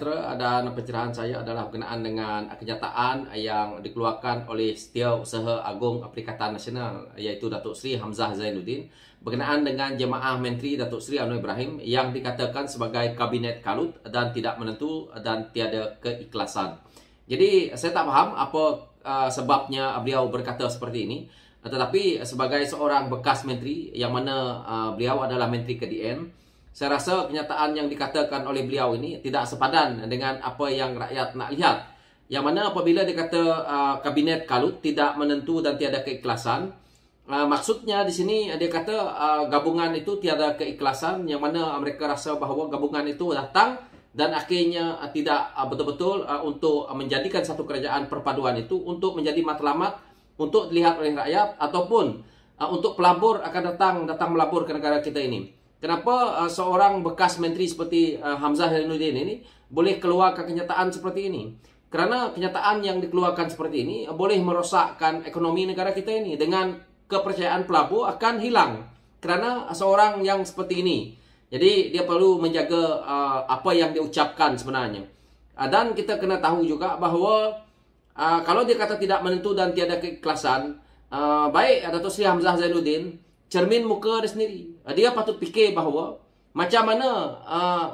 Dan pencerahan saya adalah berkenaan dengan kenyataan yang dikeluarkan oleh Setiausaha Agung Perikatan Nasional, iaitu Datuk Seri Hamzah Zainuddin, berkenaan dengan Jemaah Menteri Datuk Seri Anwar Ibrahim yang dikatakan sebagai kabinet kalut dan tidak menentu dan tiada keikhlasan. Jadi saya tak faham apa sebabnya beliau berkata seperti ini. Tetapi sebagai seorang bekas menteri yang mana beliau adalah Menteri KDN, saya rasa kenyataan yang dikatakan oleh beliau ini tidak sepadan dengan apa yang rakyat nak lihat. Yang mana apabila dia kata kabinet kalut, tidak menentu dan tiada keikhlasan, maksudnya di sini dia kata gabungan itu tiada keikhlasan, yang mana mereka rasa bahawa gabungan itu datang dan akhirnya tidak betul-betul untuk menjadikan satu kerajaan perpaduan itu untuk menjadi matlamat untuk dilihat oleh rakyat, ataupun untuk pelabur akan datang melabur ke negara kita ini. Kenapa seorang bekas menteri seperti Hamzah Zainuddin ini boleh keluarkan kenyataan seperti ini? Kerana kenyataan yang dikeluarkan seperti ini boleh merosakkan ekonomi negara kita ini. Dengan kepercayaan pelabur akan hilang kerana seorang yang seperti ini. Jadi dia perlu menjaga apa yang diucapkan sebenarnya. Dan kita kena tahu juga bahawa kalau dia kata tidak menentu dan tiada keikhlasan, baik Datuk Seri Hamzah Zainuddin, cermin muka dia sendiri. Dia patut fikir bahawa macam mana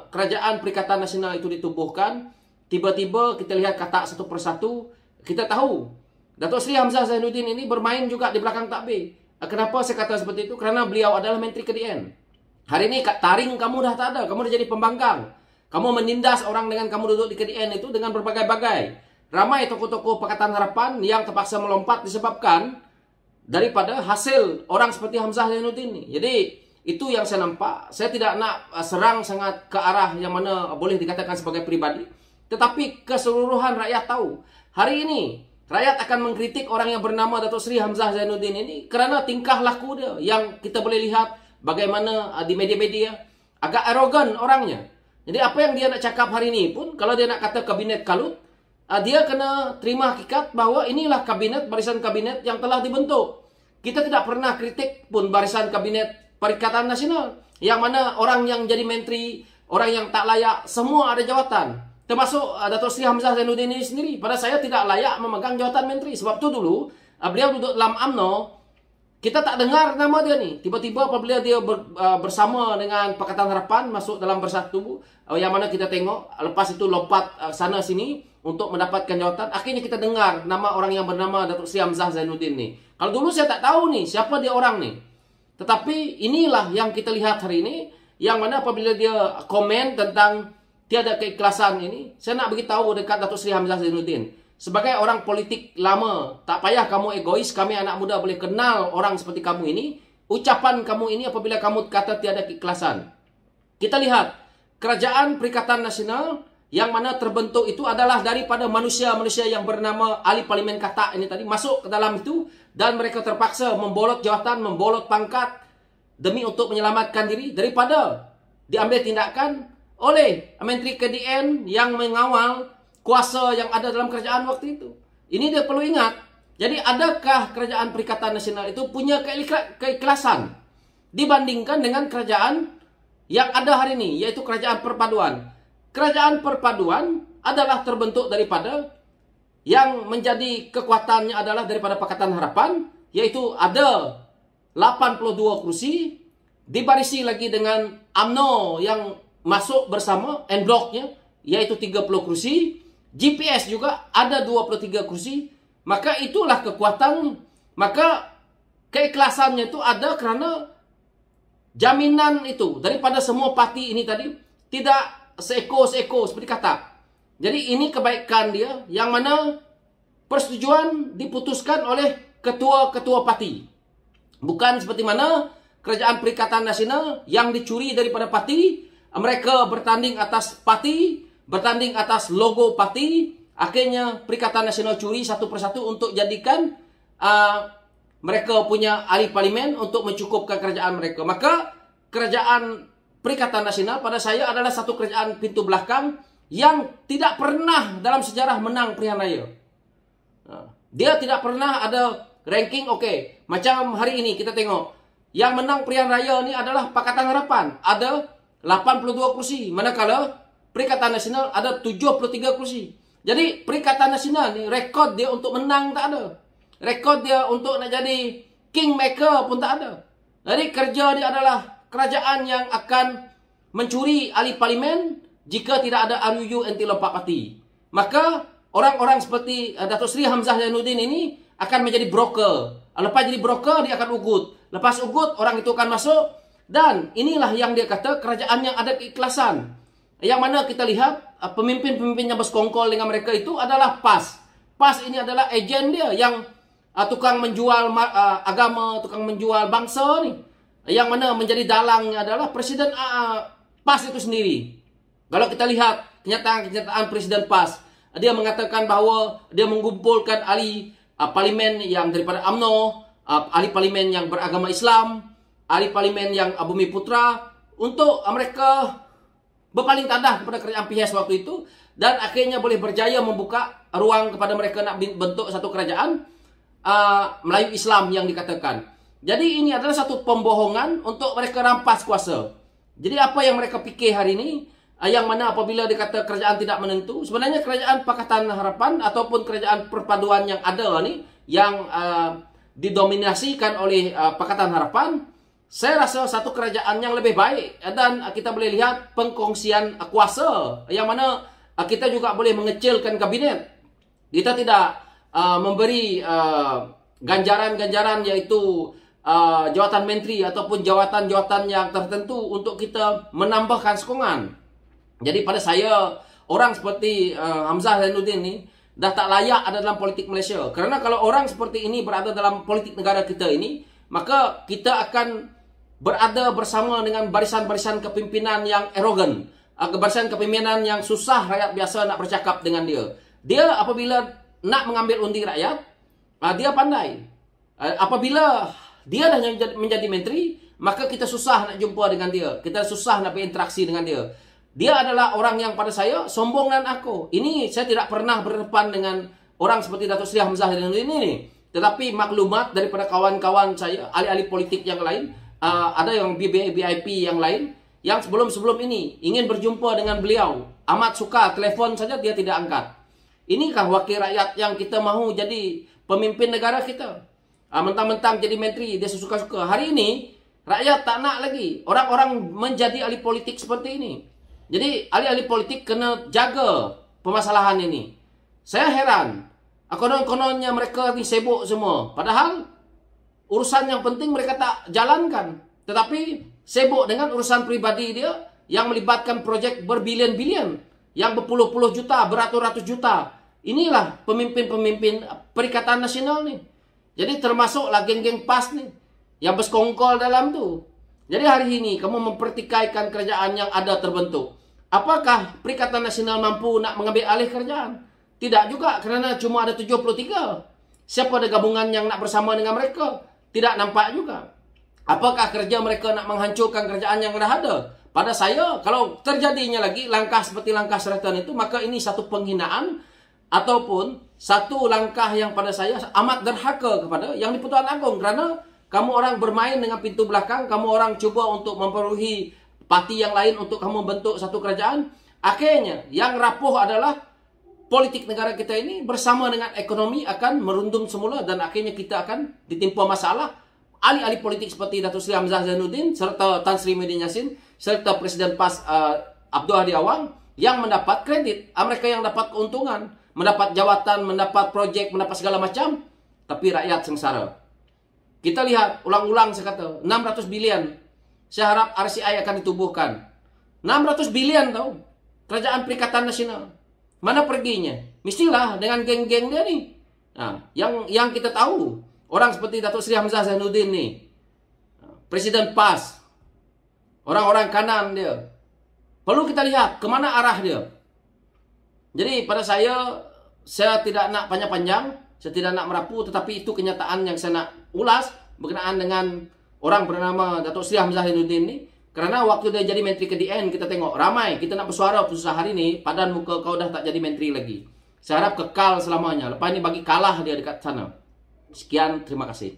kerajaan Perikatan Nasional itu ditubuhkan. Tiba-tiba kita lihat kata satu persatu, kita tahu Datuk Seri Hamzah Zainuddin ini bermain juga di belakang takbir. Kenapa saya kata seperti itu? Kerana beliau adalah Menteri KDN. Hari ini taring kamu dah tak ada, kamu dah jadi pembangkang. Kamu menindas orang dengan kamu duduk di KDN itu dengan berbagai-bagai. Ramai tokoh-tokoh Pakatan Harapan yang terpaksa melompat disebabkan daripada hasil orang seperti Hamzah Zainuddin ini. Jadi itu yang saya nampak. Saya tidak nak serang sangat ke arah yang mana boleh dikatakan sebagai pribadi, tetapi keseluruhan rakyat tahu. Hari ini rakyat akan mengkritik orang yang bernama Datuk Seri Hamzah Zainuddin ini kerana tingkah laku dia yang kita boleh lihat bagaimana di media-media agak arogan orangnya. Jadi apa yang dia nak cakap hari ini pun, kalau dia nak kata kabinet kalut, dia kena terima hakikat bahawa inilah kabinet, barisan kabinet yang telah dibentuk. Kita tidak pernah kritik pun barisan kabinet Perikatan Nasional, yang mana orang yang jadi menteri, orang yang tak layak, semua ada jawatan. Termasuk Datuk Seri Hamzah Zainuddin ini sendiri. Pada saya tidak layak memegang jawatan menteri. Sebab tu dulu beliau duduk dalam UMNO, kita tak dengar nama dia ni. Tiba-tiba apabila dia bersama dengan Pakatan Harapan masuk dalam Bersatu, yang mana kita tengok lepas itu lompat sana sini untuk mendapatkan jawatan, akhirnya kita dengar nama orang yang bernama Datuk Seri Hamzah Zainuddin ni. Kalau dulu saya tak tahu ni siapa dia orang ni. Tetapi inilah yang kita lihat hari ini, yang mana apabila dia komen tentang tiada keikhlasan ini, saya nak beritahu dekat Datuk Seri Hamzah Zainuddin, sebagai orang politik lama, tak payah kamu egois, kami anak muda boleh kenal orang seperti kamu ini. Ucapan kamu ini apabila kamu kata tiada keikhlasan. Kita lihat, kerajaan Perikatan Nasional yang mana terbentuk itu adalah daripada manusia-manusia yang bernama ahli parlimen katak ini tadi, masuk ke dalam itu, dan mereka terpaksa membolot jawatan, membolot pangkat demi untuk menyelamatkan diri daripada diambil tindakan oleh Menteri KDN yang mengawal kuasa yang ada dalam kerajaan waktu itu. Ini dia perlu ingat. Jadi adakah kerajaan Perikatan Nasional itu punya keikhlasan dibandingkan dengan kerajaan yang ada hari ini, yaitu kerajaan perpaduan. Kerajaan perpaduan adalah terbentuk daripada yang menjadi kekuatannya adalah daripada Pakatan Harapan, yaitu ada 82 kursi, dibarisi lagi dengan UMNO yang masuk bersama en bloknya, yaitu 30 kursi, GPS juga ada 23 kursi. Maka itulah kekuatan, maka keikhlasannya itu ada kerana jaminan itu daripada semua parti ini tadi tidak seekor-seekor seperti kata. Jadi ini kebaikan dia yang mana persetujuan diputuskan oleh ketua-ketua parti. Bukan seperti mana kerajaan Perikatan Nasional yang dicuri daripada parti. Mereka bertanding atas parti, bertanding atas logo parti. Akhirnya Perikatan Nasional curi satu persatu untuk jadikan mereka punya ahli parlimen untuk mencukupkan kerajaan mereka. Maka kerajaan Perikatan Nasional pada saya adalah satu kerajaan pintu belakang yang tidak pernah dalam sejarah menang pilihan raya. Dia tidak pernah ada ranking, okey. Macam hari ini kita tengok, yang menang pilihan raya ni adalah Pakatan Harapan. Ada 82 kursi. Manakala Perikatan Nasional ada 73 kursi. Jadi Perikatan Nasional ni rekod dia untuk menang tak ada. Rekod dia untuk nak jadi kingmaker pun tak ada. Jadi kerja dia adalah kerajaan yang akan mencuri ahli parlimen jika tidak ada RUU anti lompat parti. Maka orang-orang seperti Datuk Seri Hamzah Zainuddin ini akan menjadi broker. Lepas jadi broker dia akan ugut. Lepas ugut orang itu akan masuk. Dan inilah yang dia kata kerajaan yang ada keikhlasan. Yang mana kita lihat pemimpin-pemimpin yang bersekongkol dengan mereka itu adalah PAS. PAS ini adalah ejen dia yang tukang menjual agama, tukang menjual bangsa ni. Yang mana menjadi dalangnya adalah Presiden PAS itu sendiri. Kalau kita lihat kenyataan Presiden PAS, dia mengatakan bahawa dia mengumpulkan ahli parlimen yang daripada UMNO, ahli parlimen yang beragama Islam, ahli parlimen yang Bumi Putra, untuk mereka berpaling tandah kepada kerajaan PHS waktu itu, dan akhirnya boleh berjaya membuka ruang kepada mereka nak bentuk satu kerajaan Melayu Islam yang dikatakan. Jadi ini adalah satu pembohongan untuk mereka rampas kuasa. Jadi apa yang mereka fikir hari ini, yang mana apabila dikata kerajaan tidak menentu, sebenarnya kerajaan Pakatan Harapan ataupun kerajaan perpaduan yang ada ni, yang didominasikan oleh Pakatan Harapan, saya rasa satu kerajaan yang lebih baik. Dan kita boleh lihat pengkongsian kuasa, yang mana kita juga boleh mengecilkan kabinet. Kita tidak memberi ganjaran-ganjaran iaitu jawatan menteri ataupun jawatan-jawatan yang tertentu untuk kita menambahkan sokongan. Jadi pada saya, orang seperti Hamzah Zainuddin ni dah tak layak ada dalam politik Malaysia. Kerana kalau orang seperti ini berada dalam politik negara kita ini, maka kita akan berada bersama dengan barisan-barisan kepimpinan yang arogan, barisan kepimpinan yang susah rakyat biasa nak bercakap dengan dia. Dia apabila nak mengambil undi rakyat, dia pandai. Apabila dia dah menjadi menteri, maka kita susah nak jumpa dengan dia. Kita susah nak berinteraksi dengan dia. Dia adalah orang yang pada saya sombong dan aku. Ini saya tidak pernah berdepan dengan orang seperti Datuk Seri Hamzah Zainuddin ini. Tetapi maklumat daripada kawan-kawan saya, ahli-ahli politik yang lain, ada yang VIP yang lain, yang sebelum-sebelum ini ingin berjumpa dengan beliau. Amat suka, telefon saja dia tidak angkat. Inikah wakil rakyat yang kita mahu jadi pemimpin negara kita? Mentang-mentang jadi menteri, dia sesuka-suka. Hari ini, rakyat tak nak lagi orang-orang menjadi ahli politik seperti ini. Jadi, ahli-ahli politik kena jaga permasalahan ini. Saya heran. Konon-kononnya mereka ni sibuk semua. Padahal, urusan yang penting mereka tak jalankan. Tetapi, sibuk dengan urusan pribadi dia yang melibatkan projek berbilion-bilion. Yang berpuluh-puluh juta, beratus-ratus juta. Inilah pemimpin-pemimpin Perikatan Nasional ni. Jadi, termasuklah geng-geng PAS ni yang bersekongkol dalam tu. Jadi hari ini kamu mempertikaikan kerajaan yang ada terbentuk. Apakah Perikatan Nasional mampu nak mengambil alih kerajaan? Tidak juga, kerana cuma ada 73. Siapa ada gabungan yang nak bersama dengan mereka? Tidak nampak juga. Apakah kerja mereka nak menghancurkan kerajaan yang dah ada? Pada saya, kalau terjadinya lagi langkah seperti langkah Sheraton itu, maka ini satu penghinaan ataupun satu langkah yang pada saya amat derhaka kepada Yang di-Pertuan Agong, kerana kamu orang bermain dengan pintu belakang, kamu orang cuba untuk mempengaruhi parti yang lain untuk kamu bentuk satu kerajaan. Akhirnya, yang rapuh adalah politik negara kita ini bersama dengan ekonomi akan merundum semula dan akhirnya kita akan ditimpa masalah. Ahli-ahli politik seperti Datuk Seri Hamzah Zainuddin serta Tan Sri Muhyiddin Yassin serta Presiden PAS Abdul Hadi Awang yang mendapat kredit. Mereka yang dapat keuntungan, mendapat jawatan, mendapat projek, mendapat segala macam, tapi rakyat sengsara. Kita lihat ulang-ulang saya kata 600 bilion. Saya harap RCI akan ditubuhkan. 600 bilion tahu. Kerajaan Perikatan Nasional. Mana perginya? Mestilah dengan geng-geng dia ni. Yang kita tahu, orang seperti Datuk Seri Hamzah Zainuddin ni, Presiden PAS, orang-orang kanan dia. Perlu kita lihat ke mana arah dia. Jadi pada saya tidak nak panjang-panjang, saya tidak nak merapu, tetapi itu kenyataan yang saya nak ulas berkenaan dengan orang bernama Datuk Seri Hamzah Zainuddin ni. Kerana waktu dia jadi menteri ke DN, kita tengok ramai kita nak bersuara susah hari ni, padan muka kau dah tak jadi menteri lagi. Saya harap kekal selamanya. Lepas ni bagi kalah dia dekat sana. Sekian, terima kasih.